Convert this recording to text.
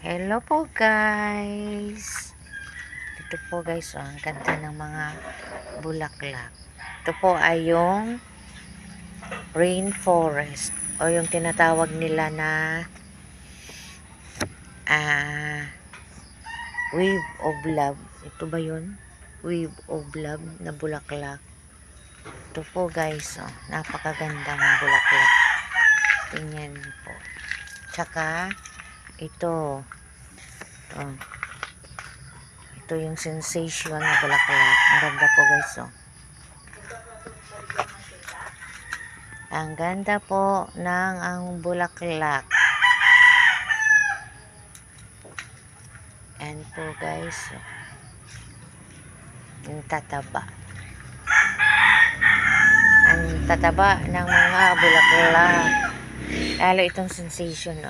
Hello po guys. Dito po guys, ang ganda ng mga bulaklak. Ito po ay yung rainforest o yung tinatawag nila na wave of love. Ito ba yun? Wave of love na bulaklak. Ito po guys, napakagandang bulaklak. Tingnan niyo po. Tsaka ito ito yung sensation na bulaklak. Ang ganda po guys, ang ganda po ng ang bulaklak. And po guys, ang tataba. Ang tataba ng mga bulaklak. Lalo itong sensation,